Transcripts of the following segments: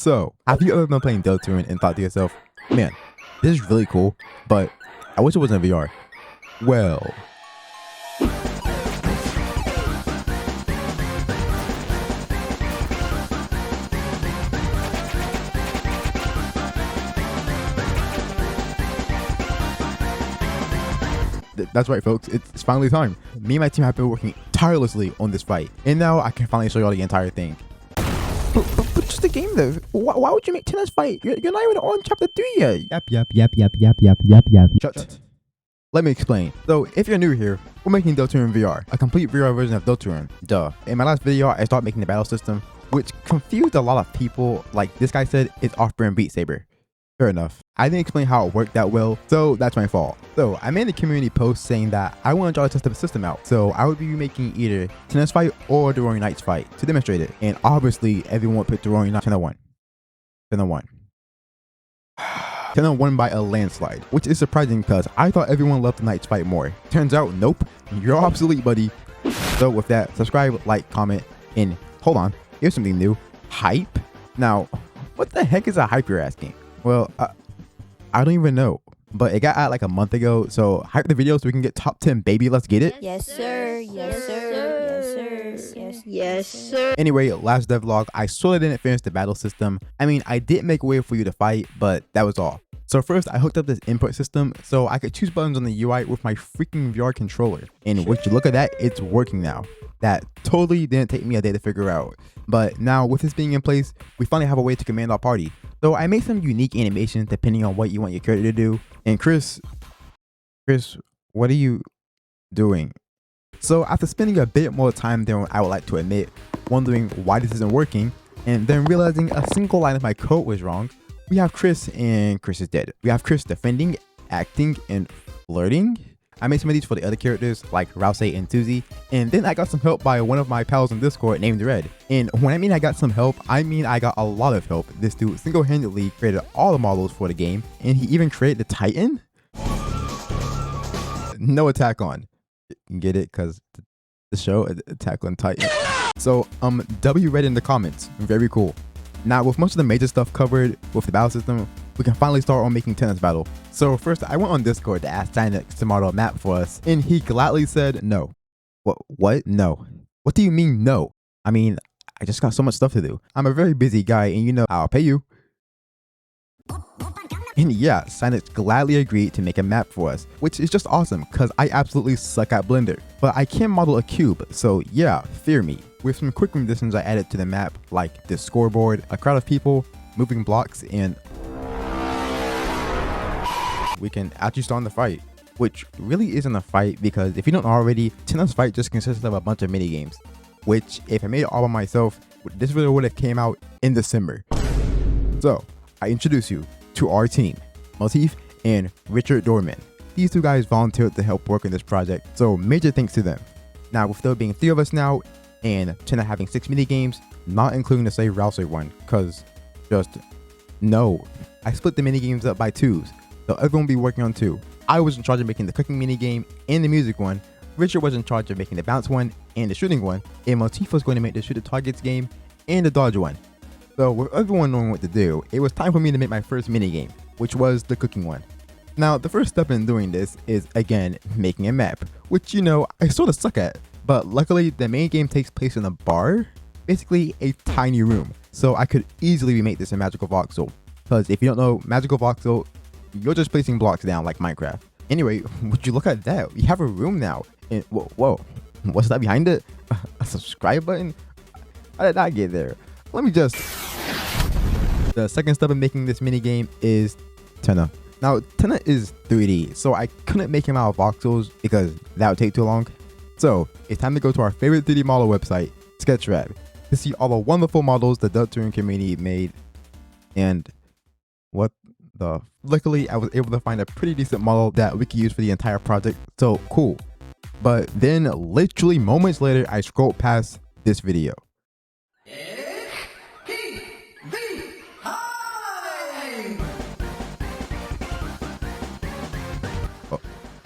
So, have you ever been playing Deltarune and thought to yourself, man, this is really cool, but I wish it was in VR? Well, that's right, folks. It's finally time. Me and my team have been working tirelessly on this fight, and now I can finally show y'all the entire thing. But just a game though. Why would you make Tenna's fight? You're not even on chapter 3 yet. Yep. Shut. Let me explain. So, if you're new here, we're making Deltarune VR, a complete VR version of Deltarune. Duh. In my last video, I started making the battle system, which confused a lot of people. Like this guy said, it's off-brand Beat Saber. Fair enough. I didn't explain how it worked that well, so that's my fault. So I made a community post saying that I want to try to test the system out. So I would be making either Tenna's fight or the Roaring Knight's fight to demonstrate it. And obviously everyone would pick the Roaring Knight. Tenna won. Tenna won by a landslide, which is surprising because I thought everyone loved the Knight's fight more. Turns out, nope. You're obsolete, buddy. So with that, subscribe, like, comment, and hold on. Here's something new. Hype? Now, what the heck is a hype, you're asking? Well, I don't even know, but it got out like a month ago, so hype the video so we can get top 10, baby. Let's get it. Yes, sir. Yes, sir. Yes, sir. Yes, sir. Anyway, last devlog, I sort of didn't finish the battle system. I mean, I did make a way for you to fight, but that was all. So first, I hooked up this input system so I could choose buttons on the UI with my freaking VR controller. And would you look at that, it's working now. That totally didn't take me a day to figure out. But now with this being in place, we finally have a way to command our party. So I made some unique animations depending on what you want your character to do. And Chris, what are you doing? So after spending a bit more time than I would like to admit, wondering why this isn't working, and then realizing a single line of my code was wrong, we have Chris, and Chris is dead. We have Chris defending, acting, and flirting. I made some of these for the other characters like Rouse and Suzy, and then I got some help by one of my pals on Discord named Red. And when I mean I got some help, I mean I got a lot of help. This dude single-handedly created all the models for the game, and he even created the Titan? No Attack On. Get it? Because the show, Attack on Titan. So, W Red in the comments. Very cool. Now, with most of the major stuff covered with the battle system, we can finally start on making Tenna's battle. So first, I went on Discord to ask Scinacz to model a map for us, and he gladly said no. What? No. What do you mean no? I mean, I just got so much stuff to do. I'm a very busy guy, and you know, I'll pay you. And yeah, Scinacz gladly agreed to make a map for us, which is just awesome because I absolutely suck at Blender. But I can model a cube, so yeah, fear me. With some quick renditions I added to the map, like this scoreboard, a crowd of people, moving blocks, and we can actually start the fight, which really isn't a fight because if you don't already, Tenna's fight just consists of a bunch of mini games, which if I made it all by myself, this video would have came out in December. So I introduce you to our team, Motif and Richard Dorman. These two guys volunteered to help work on this project, so major thanks to them. Now with there being 3 of us now, and Tenna having 6 mini games, not including the Save Rouse one, cause just no. I split the mini games up by 2s, so everyone will be working on 2. I was in charge of making the cooking mini game and the music one. Richard was in charge of making the bounce one and the shooting one, and Motif was going to make the shoot the targets game and the dodge one. So with everyone knowing what to do, it was time for me to make my first mini game, which was the cooking one. Now the first step in doing this is again making a map, which you know I sort of suck at. But luckily, the main game takes place in a bar, basically a tiny room. So I could easily remake this in Magical Voxel. Because if you don't know, Magical Voxel, you're just placing blocks down like Minecraft. Anyway, would you look at that? We have a room now. And whoa, what's that behind it? A subscribe button? How did I get there? Let me just... The second step in making this mini game is Tenna. Now, Tenna is 3D, so I couldn't make him out of voxels because that would take too long. So, it's time to go to our favorite 3D model website, Sketchfab, to see all the wonderful models the Deltarune community made. And what the... Luckily, I was able to find a pretty decent model that we could use for the entire project, so cool. But then, literally moments later, I scrolled past this video.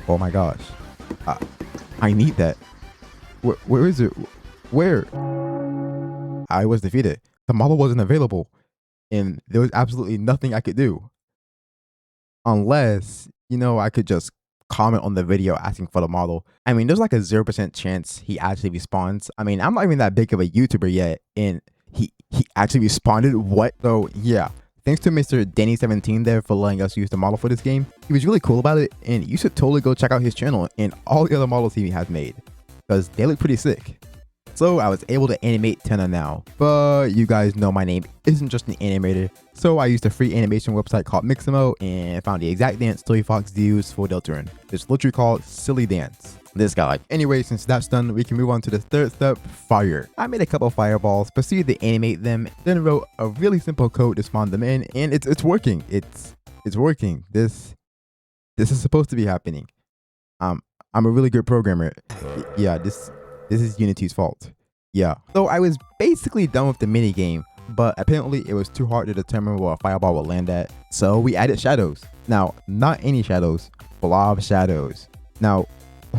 Oh my gosh. I need that. Where is it? Where? I was defeated. The model wasn't available. and there was absolutely nothing I could do. Unless, I could just comment on the video asking for the model. I mean, there's like a 0% chance he actually responds. I mean, I'm not even that big of a YouTuber yet, and he actually responded. What? So yeah, thanks to Mr. Danny17 there for letting us use the model for this game. He was really cool about it, and you should totally go check out his channel and all the other models he has made, because they look pretty sick. So I was able to animate Tenna now, but you guys know my name isn't just an animator, so I used a free animation website called Mixamo and found the exact dance Toy Fox used for Deltarune. It's literally called Silly Dance. This guy. Anyway, since that's done, we can move on to the third step, fire. I made a couple fireballs, proceeded to animate them, then wrote a really simple code to spawn them in, and it's working. It's working. This is supposed to be happening. I'm a really good programmer. Yeah, this is Unity's fault. Yeah. So I was basically done with the mini game, but apparently it was too hard to determine where a fireball would land at. So we added shadows. Now, not any shadows, blob shadows. Now,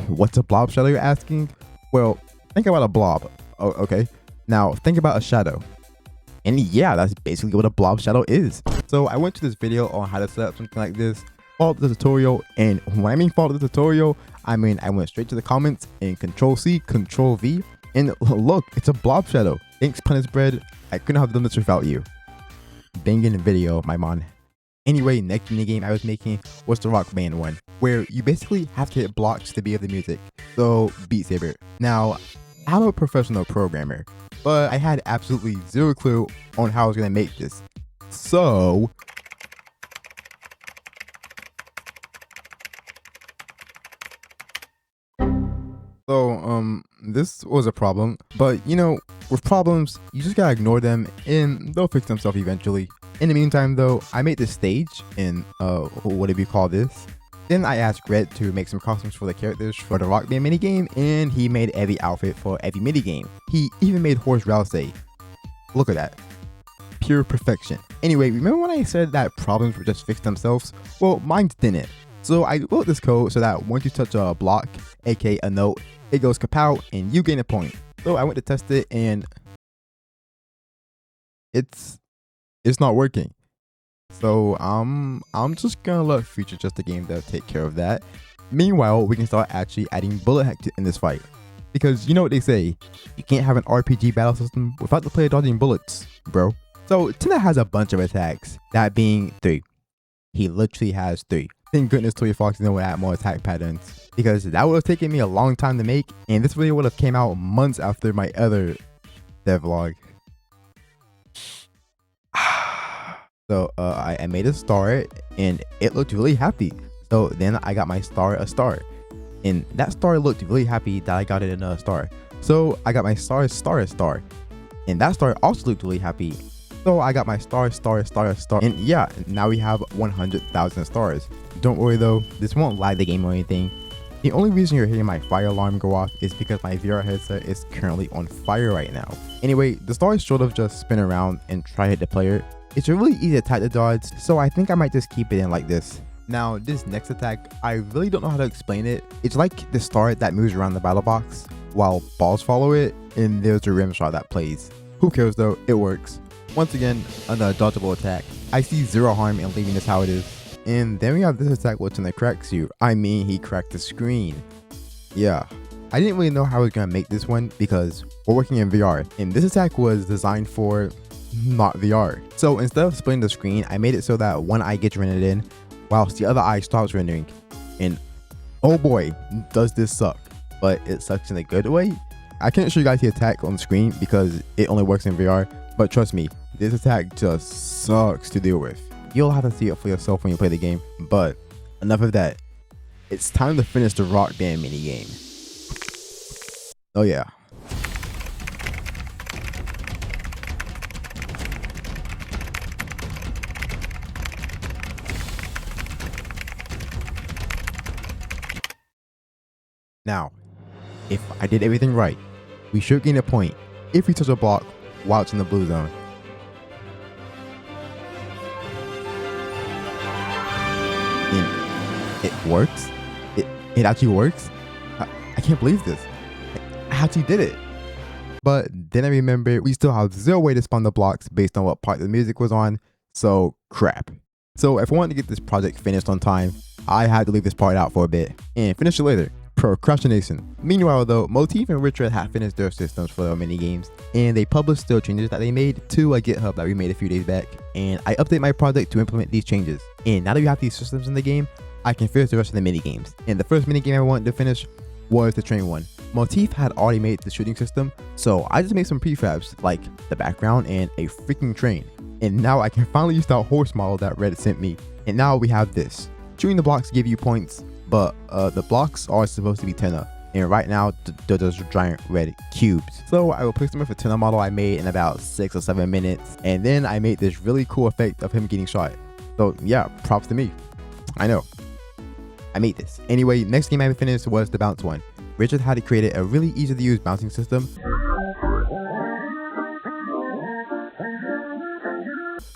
what's a blob shadow, you're asking? Well, think about a blob. Oh, okay. Now think about a shadow. And yeah, that's basically what a blob shadow is. So I went to this video on how to set up something like this, followed the tutorial, and when I mean followed the tutorial, I mean I went straight to the comments and Control-C, Control-V, and look, it's a blob shadow. Thanks, Punished Bread. I couldn't have done this without you. Banging video, my man. Anyway, next minigame I was making was the Rock Band one, where you basically have to hit blocks to beat the music. So, Beat Saber. Now, I'm a professional programmer, but I had absolutely zero clue on how I was going to make this. So, this was a problem, but with problems, you just gotta ignore them and they'll fix themselves eventually. In the meantime though, I made this stage in, what do we call this? Then I asked Red to make some costumes for the characters for the Rock Band minigame, and he made every outfit for every minigame. He even made Horse Rouse. Look at that. Pure perfection. Anyway, remember when I said that problems would just fix themselves? Well, mine didn't. So I wrote this code so that once you touch a block, aka a note, it goes kapow and you gain a point. So I went to test it and it's not working. So I'm just gonna let future JustAGameDev take care of that. Meanwhile, we can start actually adding bullet heck in this fight. Because you know what they say, you can't have an RPG battle system without the player dodging bullets, bro. So Tenna has a bunch of attacks, that being 3. He literally has 3. Thank goodness Toy Fox didn't add more attack patterns, because that would have taken me a long time to make, and this video would have came out months after my other devlog. So I made a star and it looked really happy. So then I got my star a star, and that star looked really happy that I got it another star. So I got my star a star, and that star also looked really happy. So I got my star, and yeah, now we have 100,000 stars. Don't worry though, this won't lag the game or anything. The only reason you're hearing my fire alarm go off is because my VR headset is currently on fire right now. Anyway, the stars sort of just spin around and try to hit the player. It's a really easy attack to dodge, so I think I might just keep it in like this. Now, this next attack, I really don't know how to explain it. It's like the star that moves around the battle box, while balls follow it, and there's a rim shot that plays. Who cares though, it works. Once again, another dodgeable attack. I see zero harm in leaving this how it is. And then we have this attack which cracks you. I mean, he cracked the screen. Yeah. I didn't really know how I was going to make this one because we're working in VR, and this attack was designed for not VR. So instead of splitting the screen, I made it so that one eye gets rendered in whilst the other eye stops rendering. And oh boy, does this suck. But it sucks in a good way. I can't show you guys the attack on the screen because it only works in VR, but trust me, this attack just sucks to deal with. You'll have to see it for yourself when you play the game, but enough of that. It's time to finish the Rock Band minigame. Oh yeah. Now, if I did everything right, we should gain a point if we touch a block while it's in the blue zone. And it works? It actually works? I can't believe this. I actually did it. But then I remember we still have zero way to spawn the blocks based on what part the music was on, so crap. So if I wanted to get this project finished on time, I had to leave this part out for a bit and finish it later. Procrastination. Meanwhile though, Motif and Richard have finished their systems for their mini games, and they published still changes that they made to a GitHub that we made a few days back, and I update my project to implement these changes. And now that we have these systems in the game, I can finish the rest of the mini games. And the first mini game I wanted to finish was the train one. Motif had already made the shooting system, so I just made some prefabs like the background and a freaking train. And now I can finally use that horse model that Reddit sent me. And now we have this. Shooting the blocks give you points, but the blocks are supposed to be Tenna. And right now, they're just giant red cubes. So I will place them with a Tenna model I made in about 6 or 7 minutes. And then I made this really cool effect of him getting shot. So yeah, props to me. I know. I made this. Anyway, next game I finished was the bounce one. Richard had created a really easy to use bouncing system.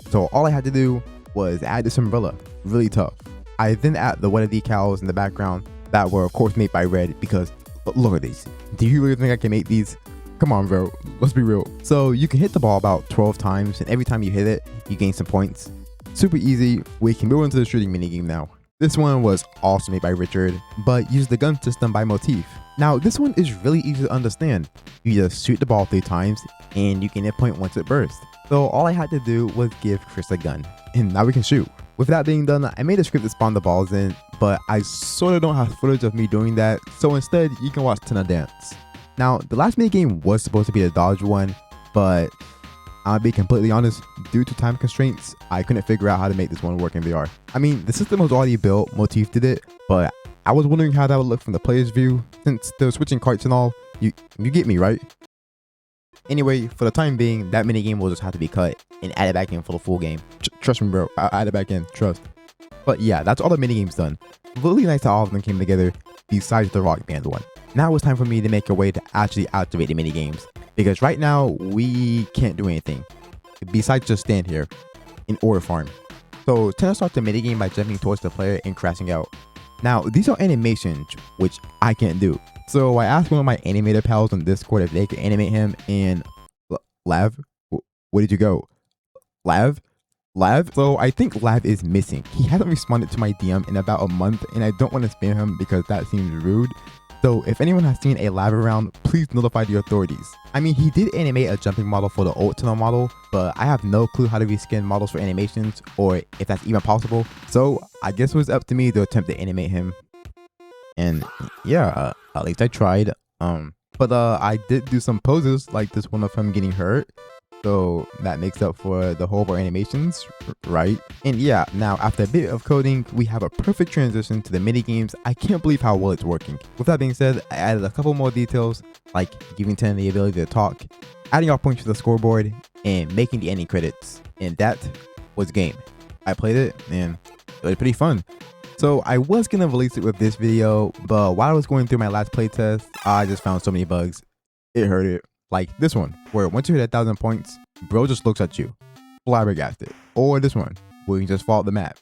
So all I had to do was add this umbrella. Really tough. I then add the weather decals in the background that were of course made by Red, because look at these. Do you really think I can make these? Come on bro, let's be real. So you can hit the ball about 12 times, and every time you hit it, you gain some points. Super easy. We can move into the shooting minigame now. This one was also made by Richard, but used the gun system by Motif. Now this one is really easy to understand. You just shoot the ball 3 times and you gain a point once it bursts. So all I had to do was give Chris a gun, and now we can shoot. With that being done, I made a script to spawn the balls in, but I sort of don't have footage of me doing that, so instead you can watch Tenna dance. Now the last minigame was supposed to be the dodge one, but I'll be completely honest, due to time constraints, I couldn't figure out how to make this one work in VR. I mean, the system was already built, Motif did it, but I was wondering how that would look from the player's view, since they're switching carts and all. You get me, right? Anyway, for the time being, that minigame will just have to be cut and added back in for the full game. Trust me bro, I'll add it back in, trust. But yeah, that's all the minigames done. Really nice how all of them came together, besides the rock band one. Now it's time for me to make a way to actually activate the minigames, because right now we can't do anything besides just stand here in order farm. So Tenna starts the minigame by jumping towards the player and crashing out. Now these are animations which I can't do, so I asked one of my animator pals on Discord if they could animate him, and Lav, where did you go? Lav? So I think Lav is missing. He hasn't responded to my DM in about a month, and I don't want to spam him because that seems rude. So if anyone has seen a Lav around, please notify the authorities. I mean, he did animate a jumping model for the old Tenna model, but I have no clue how to reskin models for animations, or if that's even possible. So I guess it was up to me to attempt to animate him. And yeah, at least I tried. But I did do some poses, like this one of him getting hurt. So that makes up for the horrible animations, right? And yeah, now after a bit of coding, we have a perfect transition to the mini games. I can't believe how well it's working. With that being said, I added a couple more details, like giving Tenna the ability to talk, adding our points to the scoreboard, and making the ending credits. And that was game. I played it and it was pretty fun. So I was gonna release it with this video, but while I was going through my last playtest, I just found so many bugs. It hurt it. Like this one, where once you hit 1,000 points, bro just looks at you, flabbergasted. Or this one, where you can just follow the map,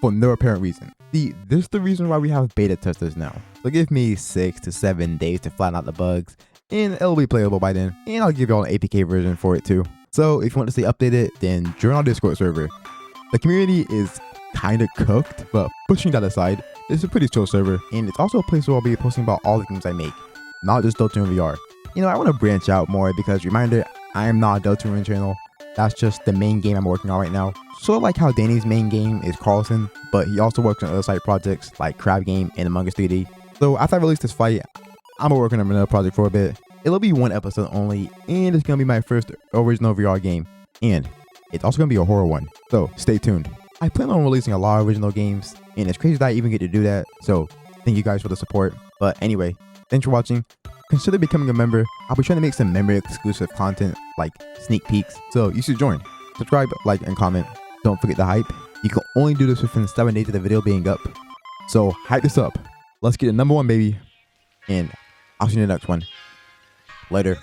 for no apparent reason. See, this is the reason why we have beta testers now. So give me 6 to 7 days to flatten out the bugs, and it'll be playable by then. And I'll give y'all an APK version for it too. So if you want to stay updated, then join our Discord server. The community is kinda cooked, but pushing that aside, it's a pretty chill server, and it's also a place where I'll be posting about all the games I make, not just Deltarune VR. You know, I want to branch out more because, reminder, I am not a Deltarune channel. That's just the main game I'm working on right now. Sort of like how Danny's main game is Carlson, but he also works on other side projects like Crab Game and Among Us 3D. So after I release this fight, I'm working on another project for a bit. It'll be 1 episode only, and it's going to be my first original VR game. And it's also going to be a horror one, so stay tuned. I plan on releasing a lot of original games, and it's crazy that I even get to do that, so thank you guys for the support. But anyway, thanks for watching. Consider becoming a member. I'll be trying to make some member exclusive content like sneak peeks, so you should join. Subscribe, like, and comment. Don't forget the hype. You can only do this within 7 days of the video being up, so hype this up. Let's get to #1, baby, and I'll see you in the next one. Later.